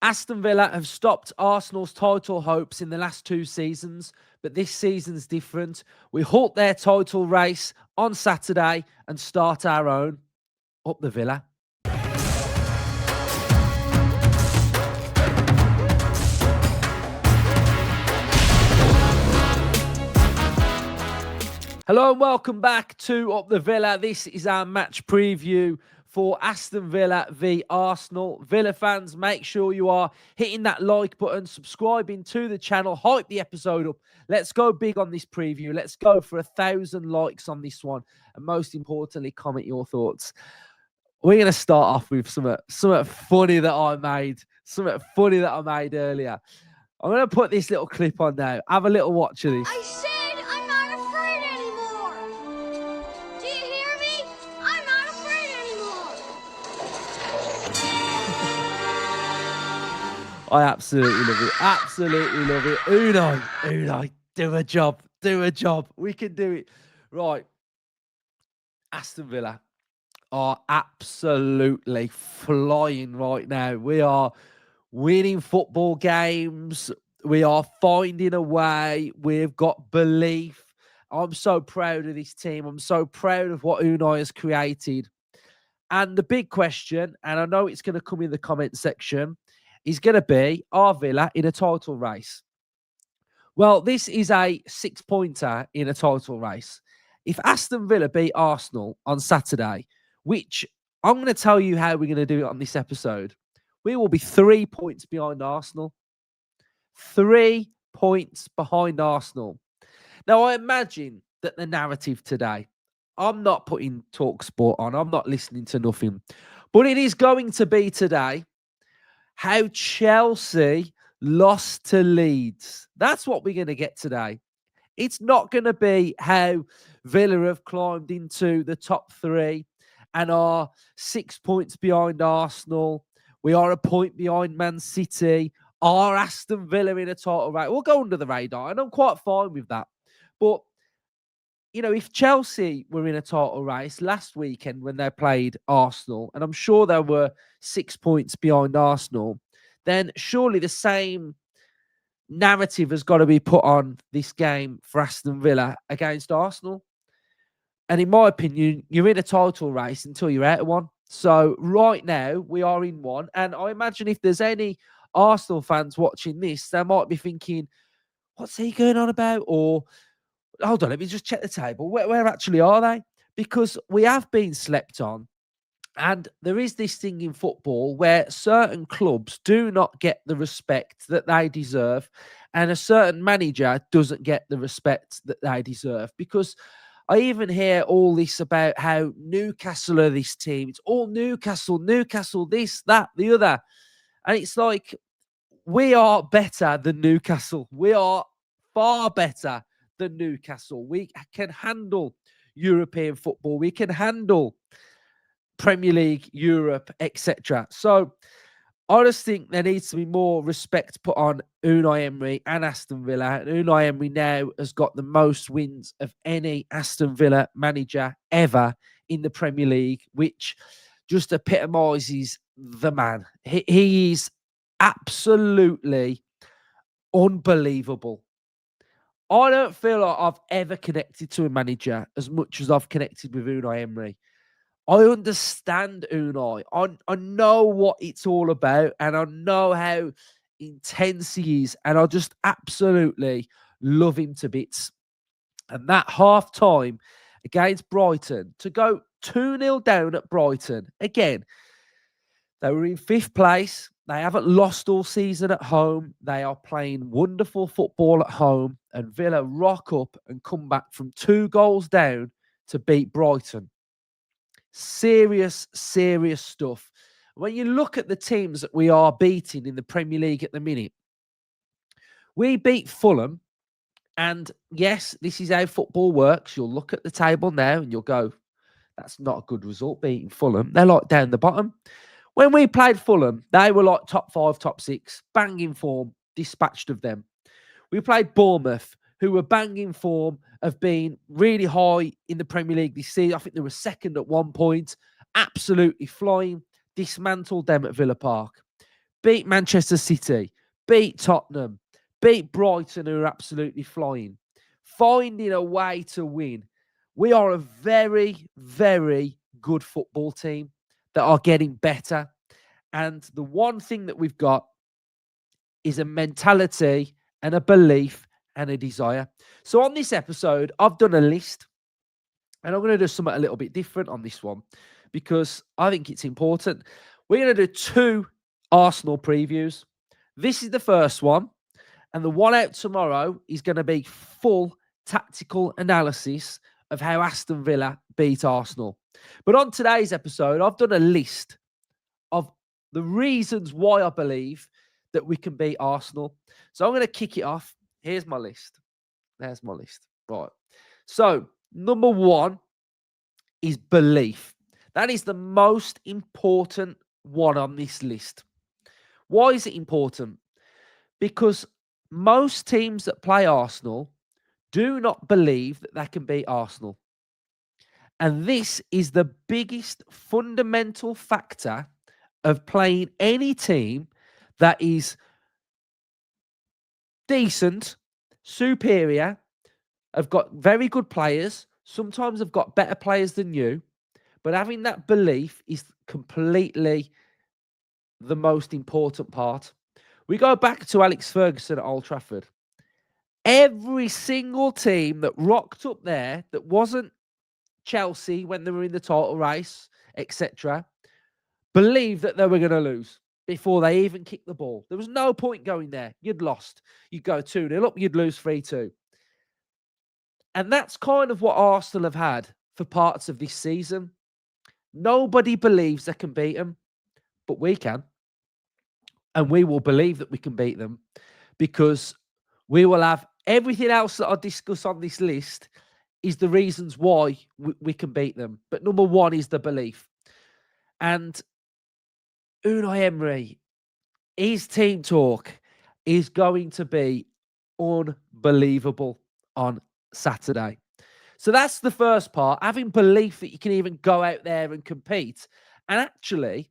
Aston Villa have stopped Arsenal's title hopes in the last 2 seasons, but this season's different. We halt their title race on Saturday and start our own. Up the Villa. Hello and welcome back to Up the Villa. This is our match preview for Aston Villa v Arsenal. Villa fans, make sure you are hitting that like button, subscribing to the channel, hype the episode up. Let's go big on this preview. Let's go for 1,000 likes on this one. And most importantly, comment your thoughts. We're going to start off with something funny that I made. Something funny that I made earlier. I'm going to put this little clip on now. Have a little watch of this. I said I'm not afraid anymore. Do you hear me? I'm not afraid anymore. I absolutely love it. Absolutely love it. Unai, do a job. Do a job. We can do it. Right. Aston Villa are absolutely flying right now. We are winning football games. We are finding a way. We've got belief. I'm so proud of this team. I'm so proud of what Unai has created. And the big question, and I know it's going to come in the comment section, is going to be, are Villa in a title race? Well, this is a 6-pointer in a title race. If Aston Villa beat Arsenal on Saturday, which I'm going to tell you how we're going to do it on this episode, we will be 3 points behind Arsenal. 3 points behind Arsenal. Now, I imagine that the narrative today, I'm not putting TalkSport on. I'm not listening to nothing. But it is going to be today how Chelsea lost to Leeds. That's what we're going to get today. It's not going to be how Villa have climbed into the top 3 and are 6 points behind Arsenal. We are a point behind Man City. Are Aston Villa in a title race? We'll go under the radar, and I'm quite fine with that. But, you know, if Chelsea were in a title race last weekend when they played Arsenal, and I'm sure they were 6 points behind Arsenal, then surely the same narrative has got to be put on this game for Aston Villa against Arsenal. And in my opinion, you're in a title race until you're out of one. So right now, we are in one. And I imagine if there's any Arsenal fans watching this, they might be thinking, what's he going on about? Or, hold on, let me just check the table. Where actually are they? Because we have been slept on. And there is this thing in football where certain clubs do not get the respect that they deserve, and a certain manager doesn't get the respect that they deserve. Because I even hear all this about how Newcastle are this team. It's all Newcastle, this, that, the other. And it's like, we are better than Newcastle. We are far better than Newcastle. We can handle European football. We can handle Premier League, Europe, etc. So I just think there needs to be more respect put on Unai Emery and Aston Villa. And Unai Emery now has got the most wins of any Aston Villa manager ever in the Premier League, which just epitomises the man. He is absolutely unbelievable. I don't feel like I've ever connected to a manager as much as I've connected with Unai Emery. I understand Unai. I know what it's all about, and I know how intense he is, and I just absolutely love him to bits. And that half time against Brighton, to go 2-0 down at Brighton, again, they were in 5th place. They haven't lost all season at home. They are playing wonderful football at home, and Villa rock up and come back from 2 goals down to beat Brighton. Serious stuff. When you look at the teams that we are beating in the Premier League at the minute, we beat Fulham. And yes, this is how football works. You'll look at the table now and you'll go, that's not a good result, beating Fulham. They're like down the bottom. When we played Fulham, they were like top 5, top 6, banging form, dispatched of them. We played Bournemouth, who were banging form, have been really high in the Premier League this season. I think they were second at one point, absolutely flying, dismantled them at Villa Park. beat Manchester City, beat Tottenham, beat Brighton, who are absolutely flying, finding a way to win. We are a very, very good football team that are getting better. And the one thing that we've got is a mentality and a belief and a desire. So on this episode, I've done a list, and I'm going to do something a little bit different on this one because I think it's important. We're going to do 2 Arsenal previews. This is the first one, and the one out tomorrow is going to be full tactical analysis of how Aston Villa beat Arsenal. But on today's episode, I've done a list of the reasons why I believe that we can beat Arsenal. So I'm going to kick it off. Here's my list. There's my list. Right. So, number 1 is belief. That is the most important one on this list. Why is it important? Because most teams that play Arsenal do not believe that they can beat Arsenal. And this is the biggest fundamental factor of playing any team that is decent, superior, have got very good players, sometimes have got better players than you, but having that belief is completely the most important part. We go back to Alex Ferguson at Old Trafford. Every single team that rocked up there that wasn't Chelsea when they were in the title race, etc., believed that they were going to lose before they even kicked the ball. There was no point going there. You'd lost. You'd go 2-0 up, you'd lose 3-2. And that's kind of what Arsenal have had for parts of this season. Nobody believes they can beat them, but we can. And we will believe that we can beat them because we will have everything else that I discuss on this list is the reasons why we can beat them. But number 1 is the belief. And Unai Emery, his team talk is going to be unbelievable on Saturday. So that's the first part, having belief that you can even go out there and compete. And actually,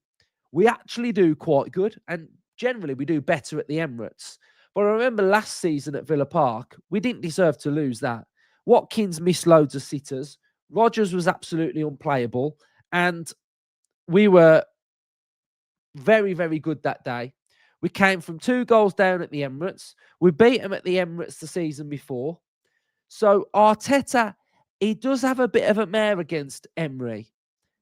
we actually do quite good. And generally, we do better at the Emirates. But I remember last season at Villa Park, we didn't deserve to lose that. Watkins missed loads of sitters. Rodgers was absolutely unplayable. And we were very, very good that day. We came from 2 goals down at the Emirates. We beat them at the Emirates the season before. So Arteta, he does have a bit of a mare against Emery.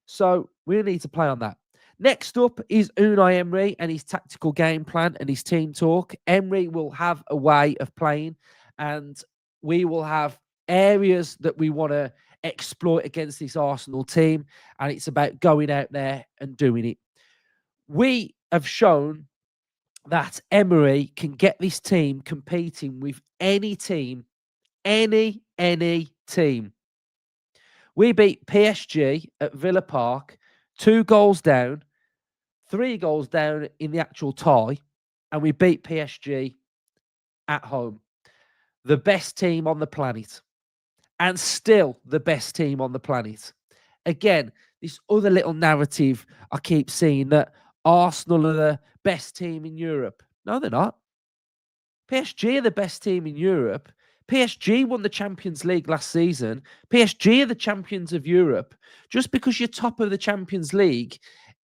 So we need to play on that. Next up is Unai Emery and his tactical game plan and his team talk. Emery will have a way of playing, and we will have areas that we want to exploit against this Arsenal team, and it's about going out there and doing it. We have shown that Emery can get this team competing with any team, any team. We beat PSG at Villa Park, 2 goals down, 3 goals down in the actual tie, and we beat PSG at home. The best team on the planet, and still the best team on the planet. Again, this other little narrative I keep seeing that Arsenal are the best team in Europe. No, they're not. PSG are the best team in Europe. PSG won the Champions League last season. PSG are the champions of Europe. Just because you're top of the Champions League,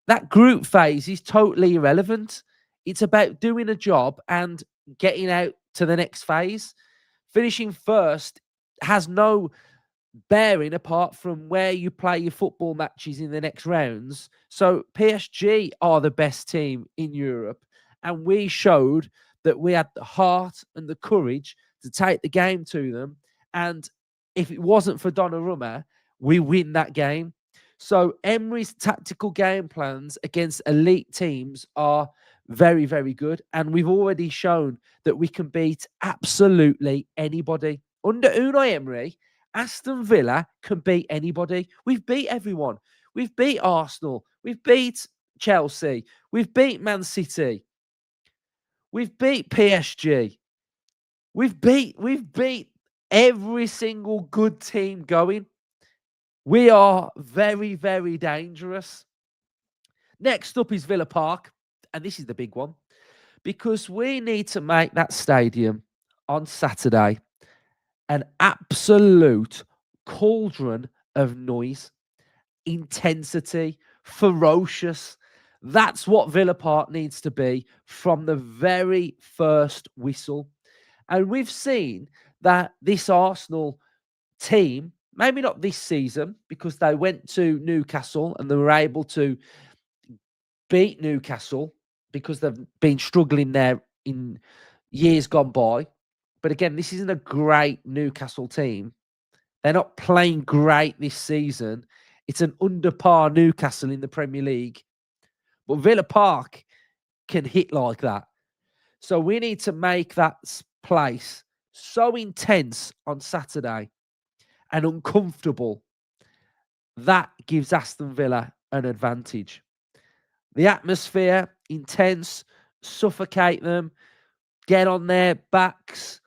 that group phase is totally irrelevant. It's about doing a job and getting out to the next phase. Finishing first has no bearing apart from where you play your football matches in the next rounds. So PSG are the best team in Europe, and we showed that we had the heart and the courage to take the game to them. And if it wasn't for Donnarumma, we win that game. So Emery's tactical game plans against elite teams are very, very good. And we've already shown that we can beat absolutely anybody. Under Unai Emery, Aston Villa can beat anybody. We've beat everyone. We've beat Arsenal. We've beat Chelsea. We've beat Man City. We've beat PSG. We've beat every single good team going. We are very, very dangerous. Next up is Villa Park, and this is the big one. because we need to make that stadium on Saturday an absolute cauldron of noise, intensity, ferocious. That's what Villa Park needs to be from the very first whistle. And we've seen that this Arsenal team, maybe not this season, because they went to Newcastle and they were able to beat Newcastle because they've been struggling there in years gone by. But again, this isn't a great Newcastle team. They're not playing great this season. It's an under par Newcastle in the Premier League. But Villa Park can hit like that. So we need to make that place so intense on Saturday and uncomfortable. That gives Aston Villa an advantage. The atmosphere, intense, suffocate them, get on their backs,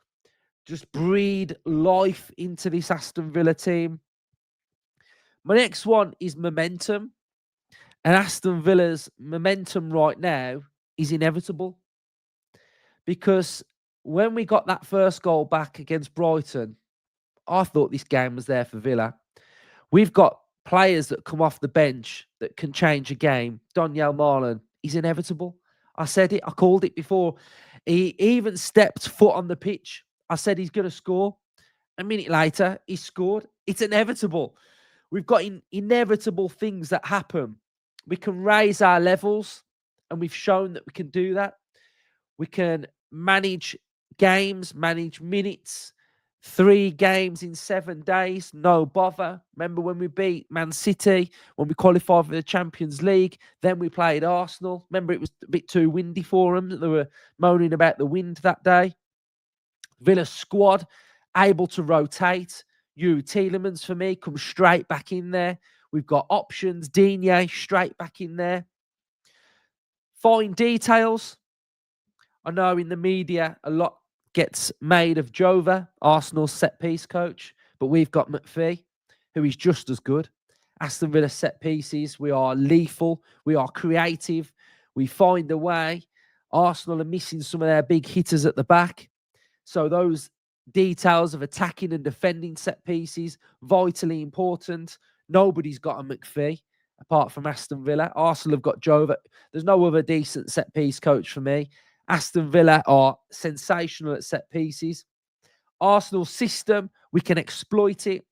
just breathe life into this Aston Villa team. My next one is momentum. And Aston Villa's momentum right now is inevitable. Because when we got that first goal back against Brighton, I thought this game was there for Villa. We've got players that come off the bench that can change a game. Daniel Marlon, he's inevitable. I said it. I called it before. He even stepped foot on the pitch. I said he's going to score. A minute later, he scored. It's inevitable. We've got inevitable things that happen. We can raise our levels, and we've shown that we can do that. We can manage games, manage minutes. 3 games in 7 days, no bother. Remember when we beat Man City, when we qualified for the Champions League, then we played Arsenal. Remember it was a bit too windy for them. They were moaning about the wind that day. Villa squad, able to rotate. Yuri Tielemans, for me, comes straight back in there. We've got options. Digne, straight back in there. Fine details. I know in the media, a lot gets made of Jova, Arsenal's set-piece coach, but we've got McPhee, who is just as good. Aston Villa set-pieces, we are lethal, we are creative, we find a way. Arsenal are missing some of their big hitters at the back. So those details of attacking and defending set-pieces, vitally important. Nobody's got a McPhee apart from Aston Villa. Arsenal have got Jova. There's no other decent set-piece coach for me. Aston Villa are sensational at set pieces. Arsenal's system, we can exploit it.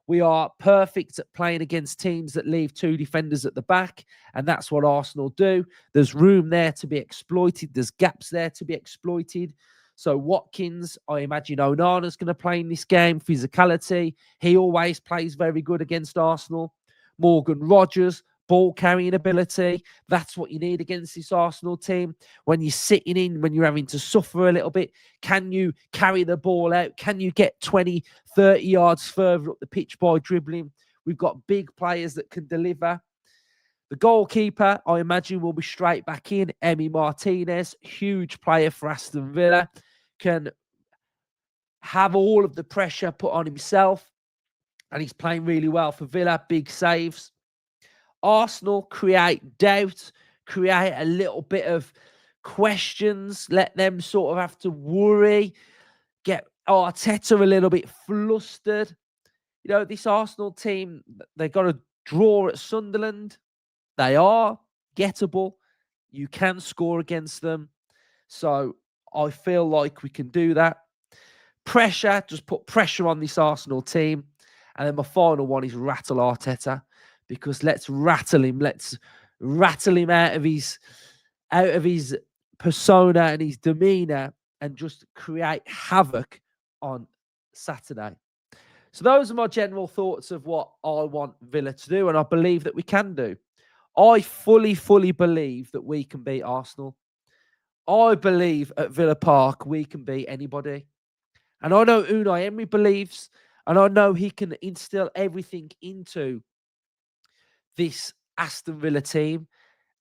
We are perfect at playing against teams that leave 2 defenders at the back, and that's what Arsenal do. There's room there to be exploited. There's gaps there to be exploited. So Watkins, I imagine Onana's going to play in this game. Physicality, he always plays very good against Arsenal. Morgan Rogers, ball carrying ability. That's what you need against this Arsenal team. When you're sitting in, when you're having to suffer a little bit, can you carry the ball out? Can you get 20, 30 yards further up the pitch by dribbling? We've got big players that can deliver. The goalkeeper, I imagine, will be straight back in. Emi Martinez, huge player for Aston Villa, can have all of the pressure put on himself. And he's playing really well for Villa. Big saves. Arsenal create doubt, create a little bit of questions, let them sort of have to worry, get Arteta a little bit flustered. You know, this Arsenal team, they got a draw at Sunderland. They are gettable. You can score against them. So I feel like we can do that. Pressure, just put pressure on this Arsenal team. And then my final one is rattle Arteta. Because let's rattle him. Let's rattle him out of his persona and his demeanor and just create havoc on Saturday. So those are my general thoughts of what I want Villa to do, and I believe that we can do. I fully believe that we can beat Arsenal. I believe at Villa Park we can beat anybody. And I know Unai Emery believes, and I know he can instill everything into this Aston Villa team,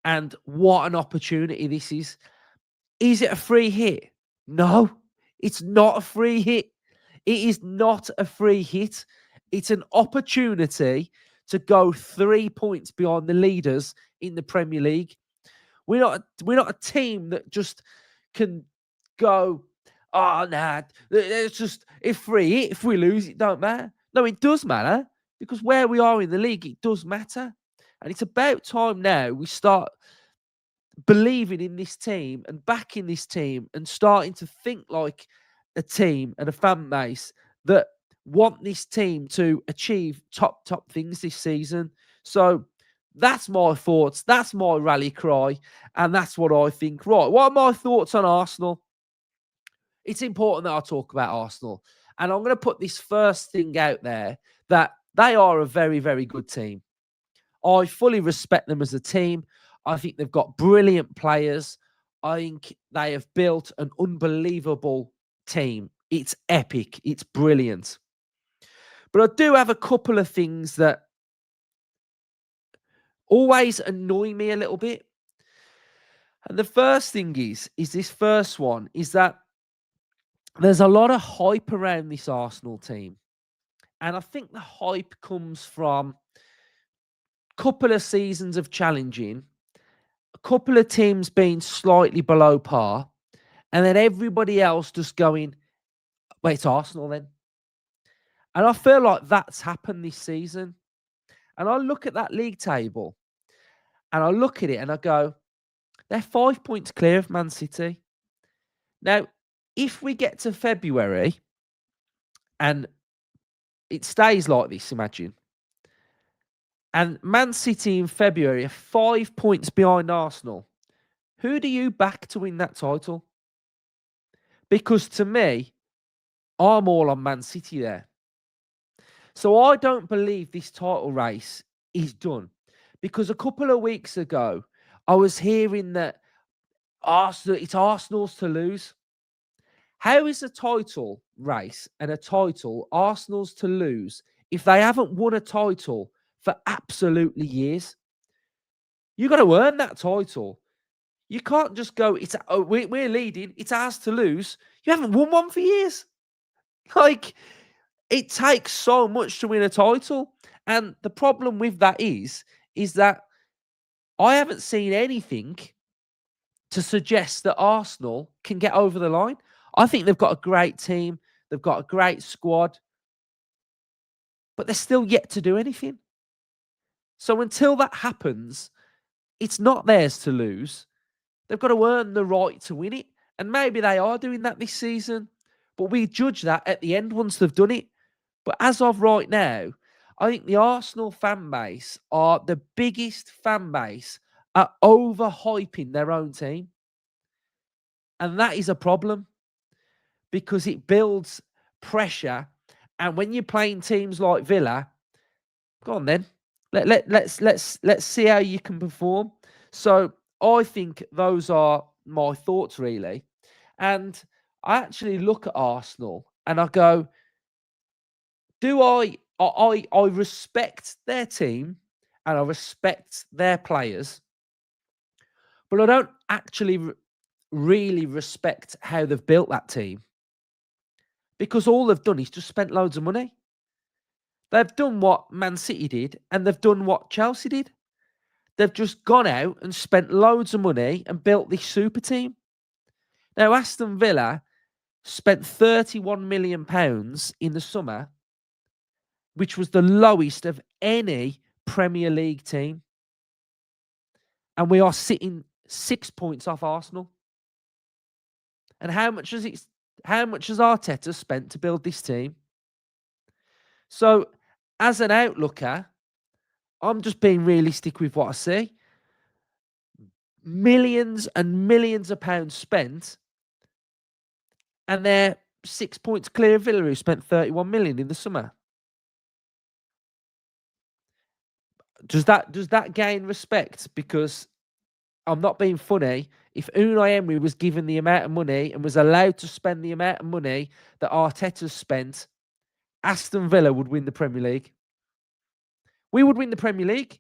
and what an opportunity this is. Is it a free hit? No, it's not a free hit. It is not a free hit. It's an opportunity to go 3 points behind the leaders in the Premier League. We're not a team that just can go, oh, nah, it's just, if we lose, it don't matter. No, it does matter, because where we are in the league, it does matter. And it's about time now we start believing in this team and backing this team and starting to think like a team and a fan base that want this team to achieve top things this season. So that's my thoughts. That's my rally cry. And that's what I think. Right. What are my thoughts on Arsenal? It's important that I talk about Arsenal. And I'm going to put this first thing out there, that they are a very, very good team. I fully respect them as a team. I think they've got brilliant players. I think they have built an unbelievable team. It's epic. It's brilliant. But I do have a couple of things that always annoy me a little bit. And the first thing is this first one, is that there's a lot of hype around this Arsenal team. And I think the hype comes from a couple of seasons of challenging, a couple of teams being slightly below par, and then everybody else just going, wait, it's Arsenal then. And I feel like that's happened this season. And I look at that league table and I look at it and I go, they're 5 points clear of Man City. Now, if we get to February and it stays like this, imagine, and Man City in February are 5 points behind Arsenal, who do you back to win that title? Because to me, I'm all on Man City there. So I don't believe this title race is done, because a couple of weeks ago, I was hearing that it's Arsenal's to lose. How is a title race and a title Arsenal's to lose if they haven't won a title for absolutely years? You got to earn that title. You can't just go, we're leading, it's ours to lose. You haven't won one for years. Like, it takes so much to win a title. And the problem with that is that I haven't seen anything to suggest that Arsenal can get over the line. I think they've got a great team. They've got a great squad. But they're still yet to do anything. So until that happens, it's not theirs to lose. They've got to earn the right to win it. And maybe they are doing that this season. But we judge that at the end once they've done it. But as of right now, I think the Arsenal fan base are the biggest fan base at overhyping their own team. And that is a problem, because it builds pressure. And when you're playing teams like Villa, go on then. Let's see how you can perform. So I think those are my thoughts, really. And I actually look at Arsenal and I go, I respect their team and I respect their players, but I don't actually really respect how they've built that team, because all they've done is just spent loads of money. They've done what Man City did and they've done what Chelsea did. They've just gone out and spent loads of money and built this super team. Now, Aston Villa spent £31 million in the summer, which was the lowest of any Premier League team. And we are sitting 6 points off Arsenal. And how much has Arteta spent to build this team? So, as an outlooker, I'm just being realistic with what I see. Millions and millions of pounds spent, and they're 6 points clear of Villa, who spent 31 million in the summer. Does that gain respect? Because I'm not being funny. If Unai Emery was given the amount of money and was allowed to spend the amount of money that Arteta's spent, Aston Villa would win the Premier League. We would win the Premier League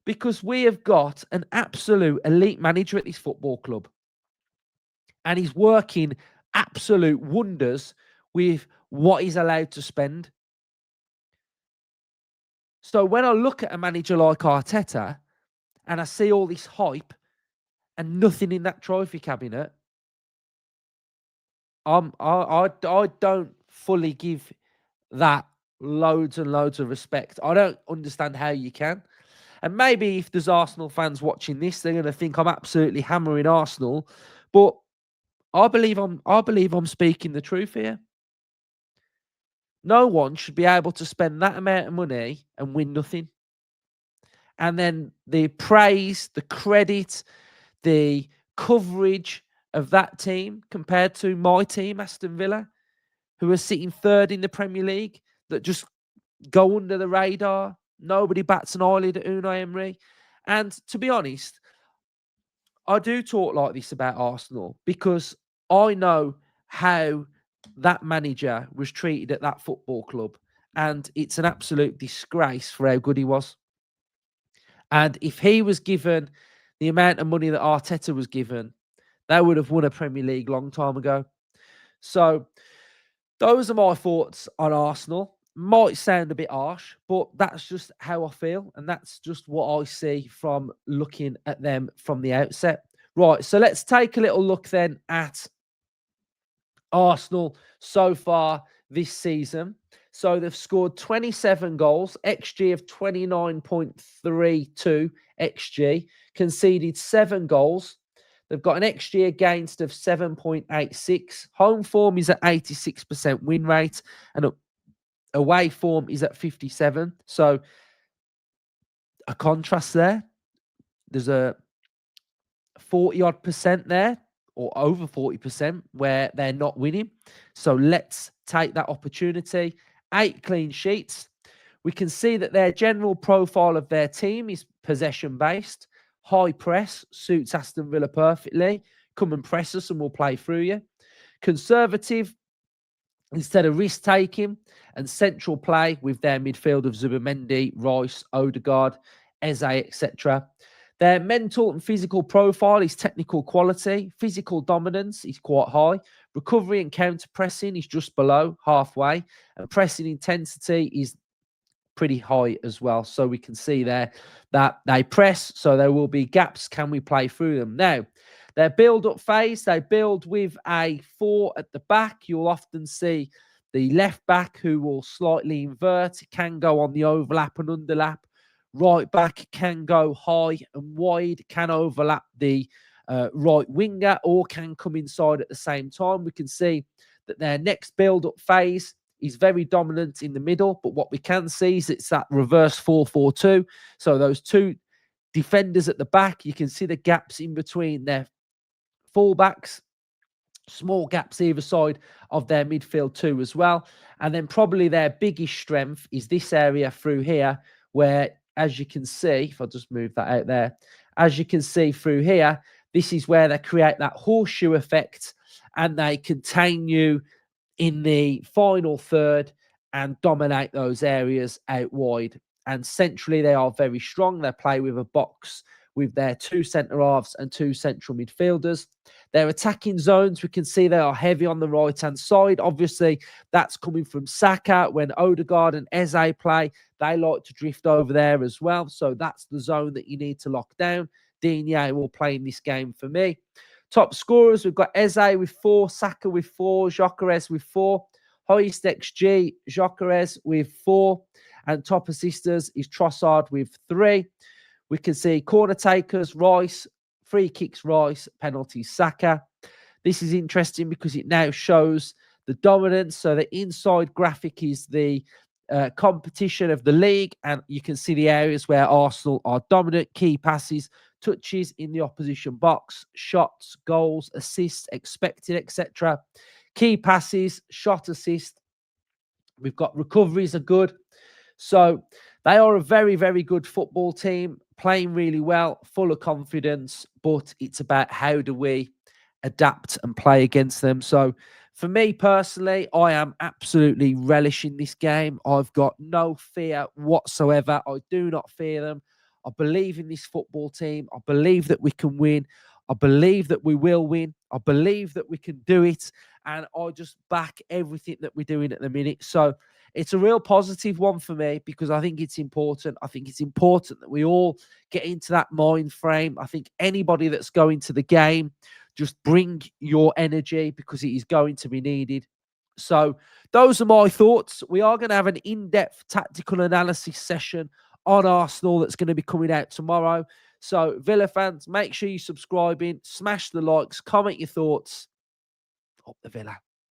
because we have got an absolute elite manager at this football club. And he's working absolute wonders with what he's allowed to spend. So when I look at a manager like Arteta and I see all this hype and nothing in that trophy cabinet, I don't fully give that loads and loads of respect. I don't understand how you can. And maybe if there's Arsenal fans watching this, they're going to think I'm absolutely hammering Arsenal. But I believe I'm speaking the truth here. No one should be able to spend that amount of money and win nothing. And then the praise, the credit, the coverage of that team compared to my team, Aston Villa, who are sitting third in the Premier League, that just go under the radar. Nobody bats an eyelid at Unai Emery. And to be honest, I do talk like this about Arsenal because I know how that manager was treated at that football club. And it's an absolute disgrace for how good he was. And if he was given the amount of money that Arteta was given, they would have won a Premier League long time ago. So those are my thoughts on Arsenal. Might sound a bit harsh, but that's just how I feel. And that's just what I see from looking at them from the outset. Right, so let's take a little look then at Arsenal so far this season. So they've scored 27 goals, XG of 29.32 XG, conceded 7 goals. They've got an XG against of 7.86. Home form is at 86% win rate, and away form is at 57. So a contrast there. There's a 40 odd percent there, or over 40%, where they're not winning. So let's take that opportunity. 8 clean sheets. We can see that their general profile of their team is possession based. High press suits Aston Villa perfectly. Come and press us and we'll play through you. Conservative instead of risk taking, and central play with their midfield of Zubimendi, Rice, Odegaard, Eze, etc. Their mental and physical profile is technical quality. Physical dominance is quite high. Recovery and counter pressing is just below halfway. And pressing intensity is pretty high as well. So we can see there that they press, so there will be gaps. Can we play through them? Now, their build-up phase, they build with a 4 at the back. You'll often see the left back who will slightly invert. It can go on the overlap and underlap. Right back can go high and wide, can overlap the right winger, or can come inside at the same time. We can see that their next build-up phase is very dominant in the middle, but what we can see is it's that reverse 4-4-2. So those two defenders at the back, you can see the gaps in between their fullbacks, small gaps either side of their midfield too as well. And then probably their biggest strength is this area through here, where, as you can see, if I just move that out there, as you can see through here, this is where they create that horseshoe effect and they contain you in the final third and dominate those areas out wide. And centrally, they are very strong. They play with a box with their 2 centre halves and 2 central midfielders. Their attacking zones, we can see they are heavy on the right-hand side. Obviously, that's coming from Saka. When Odegaard and Eze play, they like to drift over there as well. So that's the zone that you need to lock down. Digne will play in this game for me. Top scorers, we've got Eze with 4, Saka with 4, Gyökeres with 4. Highest XG, Gyökeres with 4. And top assisters is Trossard with 3. We can see corner takers, Rice, free kicks, Rice, penalties, Saka. This is interesting because it now shows the dominance. So the inside graphic is the competition of the league, and you can see the areas where Arsenal are dominant. Key passes, touches in the opposition box, shots, goals, assists, expected, etc. Key passes, shot, assist. We've got recoveries are good. So they are a very, very good football team, playing really well, full of confidence, but it's about how do we adapt and play against them. So for me personally, I am absolutely relishing this game. I've got no fear whatsoever. I do not fear them. I believe in this football team. I believe that we can win. I believe that we will win. I believe that we can do it, and I just back everything that we're doing at the minute. So it's a real positive one for me because I think it's important. I think it's important that we all get into that mind frame. I think anybody that's going to the game, just bring your energy because it is going to be needed. So those are my thoughts. We are going to have an in-depth tactical analysis session on Arsenal that's going to be coming out tomorrow. So Villa fans, make sure you're subscribing, smash the likes, comment your thoughts. Up the Villa.